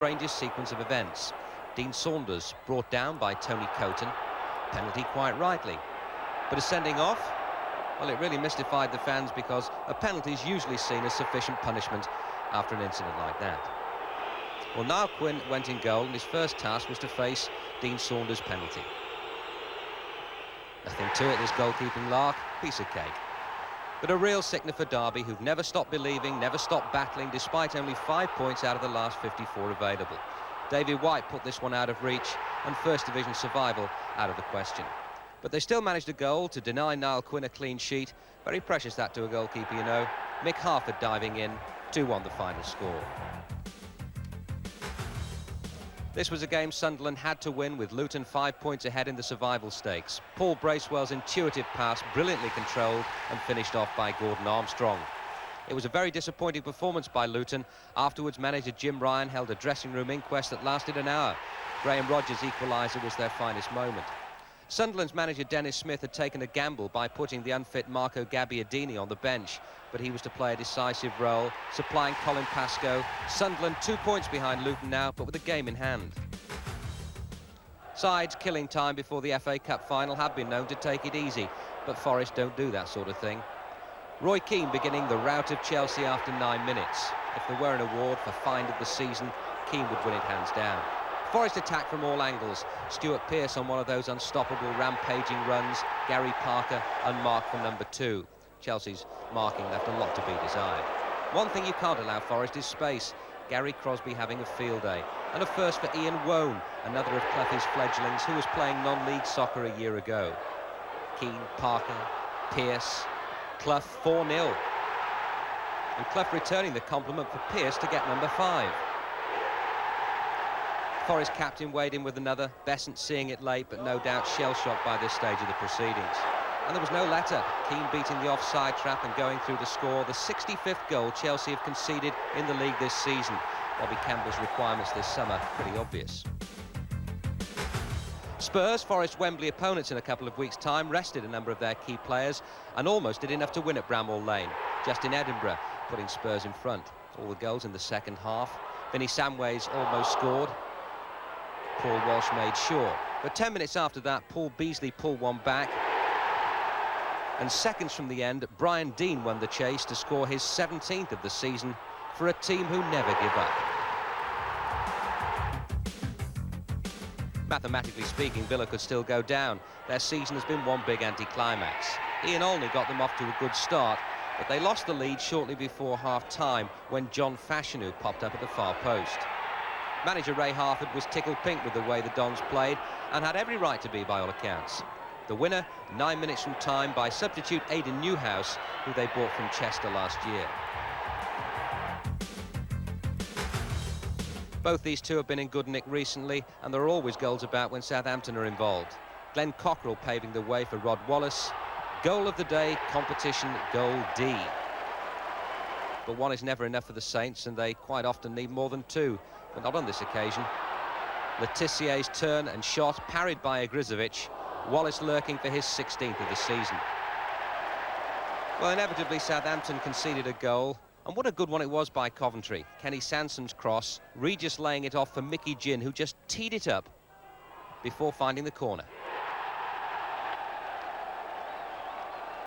strangest sequence of events. Dean Saunders brought down by Tony Coton. Penalty quite rightly. But a sending off? Well, it really mystified the fans because a penalty is usually seen as sufficient punishment after an incident like that. Well, Niall Quinn went in goal and his first task was to face Dean Saunders' penalty. Nothing to it, this goalkeeping lark, piece of cake. But a real sickener for Derby, who've never stopped believing, never stopped battling, despite only 5 points out of the last 54 available. David White put this one out of reach, and First Division survival out of the question. But they still managed a goal to deny Niall Quinn a clean sheet. Very precious, that, to a goalkeeper, you know. Mick Harford diving in, 2-1 the final score. This was a game Sunderland had to win, with Luton 5 points ahead in the survival stakes. Paul Bracewell's intuitive pass brilliantly controlled and finished off by Gordon Armstrong. It was a very disappointing performance by Luton. Afterwards, manager Jim Ryan held a dressing room inquest that lasted an hour. Graham Rodgers' equaliser was their finest moment. Sunderland's manager Dennis Smith had taken a gamble by putting the unfit Marco Gabbiadini on the bench, but he was to play a decisive role, supplying Colin Pascoe. Sunderland 2 points behind Luton now, but with a game in hand. Sides killing time before the FA Cup final have been known to take it easy, but Forest don't do that sort of thing. Roy Keane beginning the rout of Chelsea after 9 minutes. If there were an award for find of the season, Keane would win it hands down. Forest attack from all angles. Stuart Pearce on one of those unstoppable rampaging runs. Gary Parker unmarked for number 2. Chelsea's marking left a lot to be desired. One thing you can't allow Forest is space. Gary Crosby having a field day. And a first for Ian Wone, another of Clough's fledglings who was playing non-league soccer a year ago. Keane, Parker, Pearce, Clough 4-0. And Clough returning the compliment for Pearce to get number 5. Forest captain weighed in with another. Besant seeing it late, but no doubt shell-shocked by this stage of the proceedings. And there was no letter. Keane beating the offside trap and going through to score the 65th goal Chelsea have conceded in the league this season. Bobby Campbell's requirements this summer pretty obvious. Spurs, Forest Wembley opponents in a couple of weeks' time, rested a number of their key players and almost did enough to win at Bramall Lane. Justin Edinburgh putting Spurs in front. All the goals in the second half. Vinnie Samways almost scored. Paul Walsh made sure. But 10 minutes after that, Paul Beasley pulled one back. And seconds from the end, Brian Deane won the chase to score his 17th of the season for a team who never give up. Mathematically speaking, Villa could still go down. Their season has been one big anticlimax. Ian Olney got them off to a good start, but they lost the lead shortly before half-time when John Fashanu popped up at the far post. Manager Ray Harford was tickled pink with the way the Dons played and had every right to be by all accounts. The winner, 9 minutes from time, by substitute Aidan Newhouse, who they bought from Chester last year. Both these two have been in good nick recently, and there are always goals about when Southampton are involved. Glenn Cockrell paving the way for Rod Wallace. Goal of the day, competition, goal D. But one is never enough for the Saints, and they quite often need more than 2, but not on this occasion. Letizier's turn and shot parried by Igrizovic. Wallace lurking for his 16th of the season. Well, inevitably Southampton conceded a goal, and what a good one it was by Coventry. Kenny Sansom's cross, Regis laying it off for Mickey Ginn, who just teed it up before finding the corner.